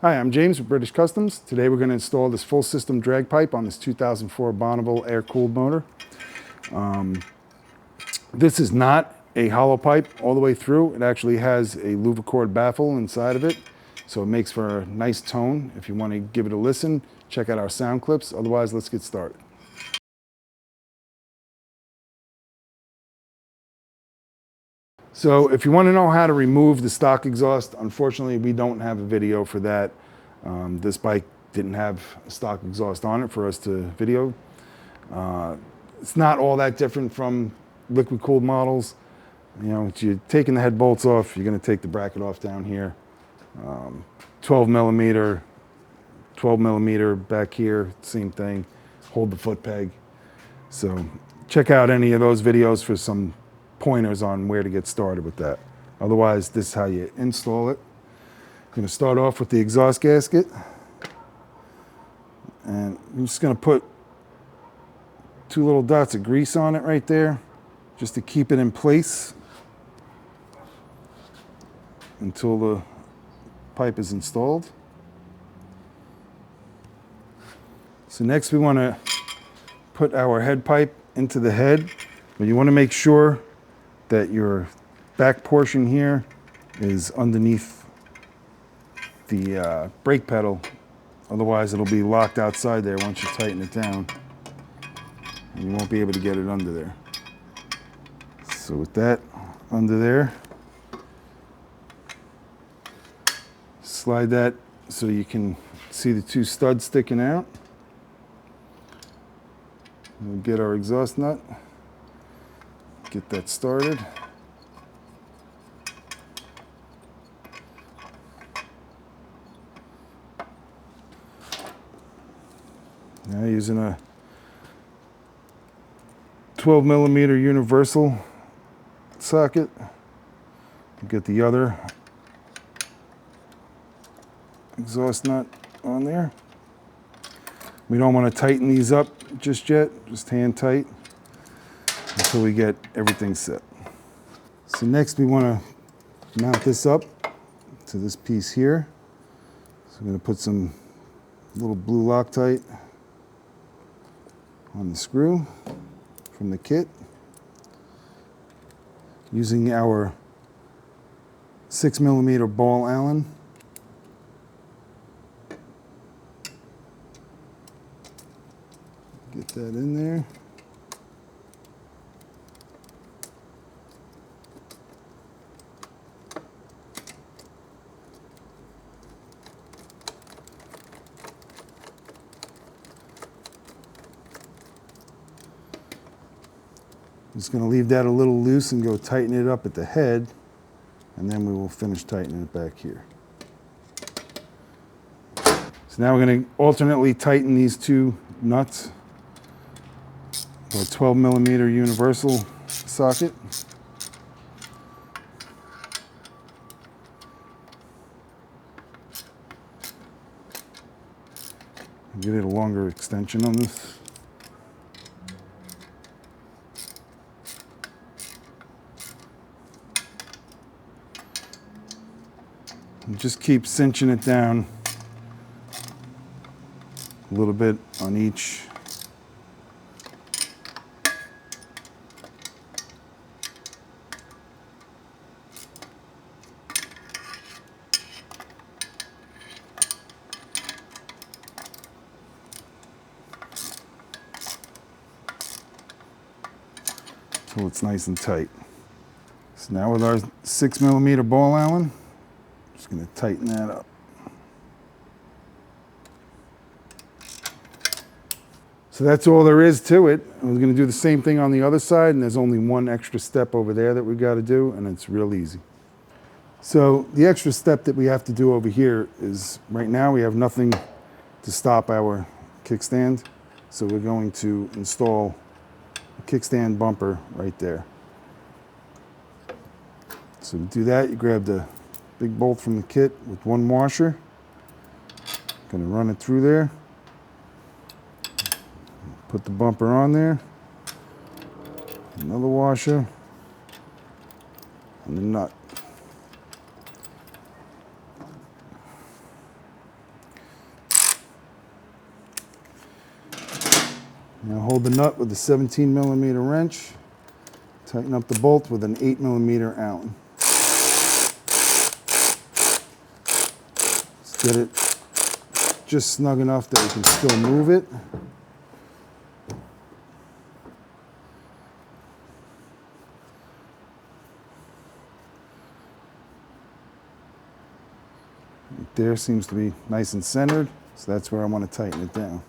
Hi, I'm James with British Customs. Today we're going to install this full system drag pipe on this 2004 Bonneville air-cooled motor. This is not a hollow pipe all the way through. It actually has a louvecord baffle inside of it, so it makes for a nice tone. If you want to give it a listen, check out our sound clips. Otherwise, let's get started. So if you want to know how to remove the stock exhaust, unfortunately we don't have a video for that. This bike didn't have a stock exhaust on it for us to video. It's not all that different from liquid cooled models. You know, you're taking the head bolts off, you're going to take the bracket off down here. 12 millimeter back here, same thing. Hold the foot peg. So check out any of those videos for some pointers on where to get started with that. Otherwise, this is how you install it. I'm going to start off with the exhaust gasket. And I'm just going to put 2 little dots of grease on it right there, just to keep it in place until the pipe is installed. So next we want to put our head pipe into the head, but you want to make sure that your back portion here is underneath the brake pedal. Otherwise it'll be locked outside there once you tighten it down, and you won't be able to get it under there. So with that under there, slide that so you can see the 2 studs sticking out. We'll get our exhaust nut, get that started. Now using a 12 millimeter universal socket, get the other exhaust nut on there. We don't want to tighten these up just yet, just hand tight until we get everything set. So next we want to mount this up to this piece here. So I'm going to put some little blue Loctite on the screw from the kit. Using our 6 millimeter ball Allen. Get that in there. I'm just going to leave that a little loose and go tighten it up at the head, and then we will finish tightening it back here. So now we're going to alternately tighten these 2 nuts. A 12 millimeter universal socket. Get it a longer extension on this. And just keep cinching it down a little bit on each. Until it's nice and tight. So now with our 6 millimeter ball Allen, just going to tighten that up. So that's all there is to it. We're going to do the same thing on the other side, and there's only one extra step over there that we've got to do, and it's real easy. So the extra step that we have to do over here is, right now we have nothing to stop our kickstand, so we're going to install kickstand bumper right there. So to do that, you grab the big bolt from the kit with 1 washer. Gonna run it through there. Put the bumper on there. Another washer. And the nut. Now hold the nut with the 17mm wrench. Tighten up the bolt with an 8mm Allen. Let's get it just snug enough that we can still move it. Right there seems to be nice and centered, so that's where I want to tighten it down.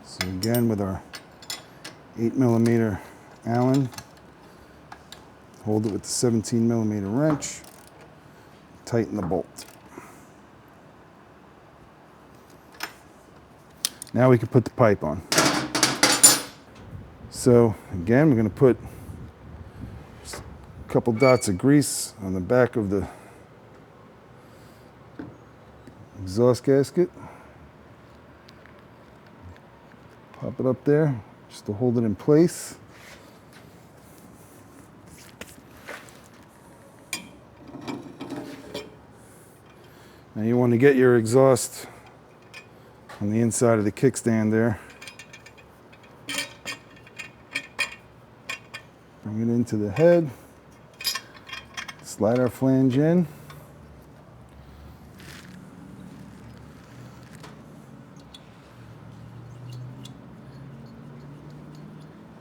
So again, with our 8mm Allen, hold it with the 17mm wrench, tighten the bolt. Now we can put the pipe on. So again, we're going to put a couple dots of grease on the back of the exhaust gasket. Pop it up there just to hold it in place. Now you want to get your exhaust on the inside of the kickstand there. Bring it into the head. Slide our flange in.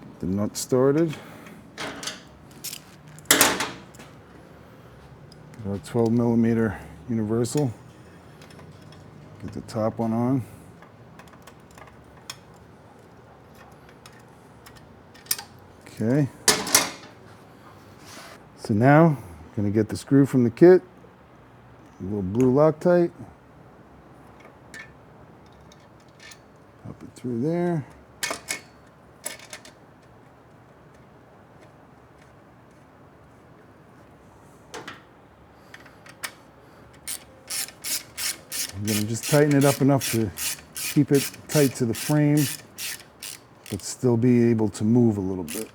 Get the nut started. Get our 12mm universal. Get the top one on. Okay. So now, I'm going to get the screw from the kit, a little blue Loctite. Pop it through there. I'm going to just tighten it up enough to keep it tight to the frame, but still be able to move a little bit.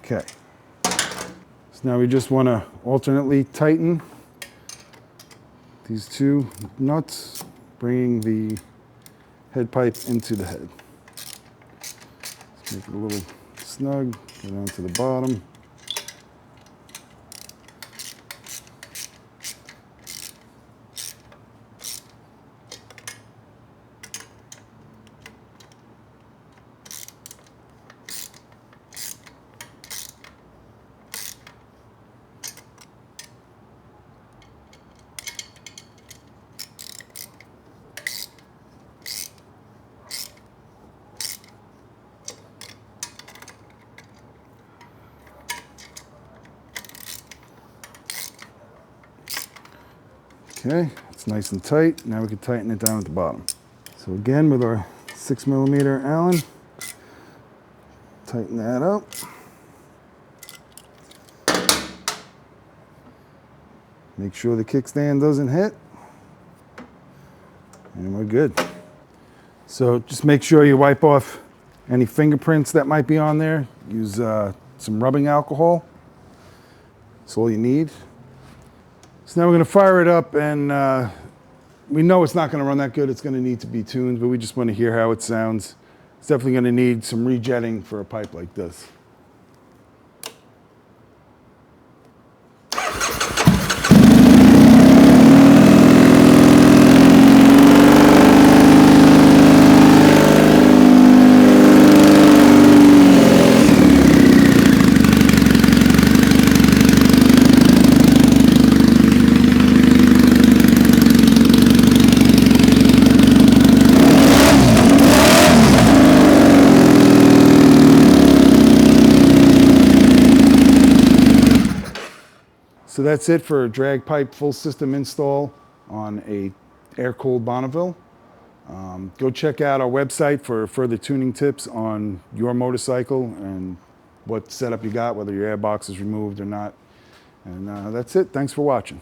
Okay. So now we just want to alternately tighten these two nuts, bringing the head pipe into the head. Let's make it a little snug, go down to the bottom. Okay, it's nice and tight. Now we can tighten it down at the bottom. So again, with our 6mm Allen, tighten that up. Make sure the kickstand doesn't hit, and we're good. So just make sure you wipe off any fingerprints that might be on there. Use some rubbing alcohol. That's all you need. So now we're going to fire it up, and we know it's not going to run that good. It's going to need to be tuned, but we just want to hear how it sounds. It's definitely going to need some rejetting for a pipe like this. So that's it for a drag pipe full system install on a air-cooled Bonneville. Go check out our website for further tuning tips on your motorcycle and what setup you got, whether your air box is removed or not. And that's it. Thanks for watching.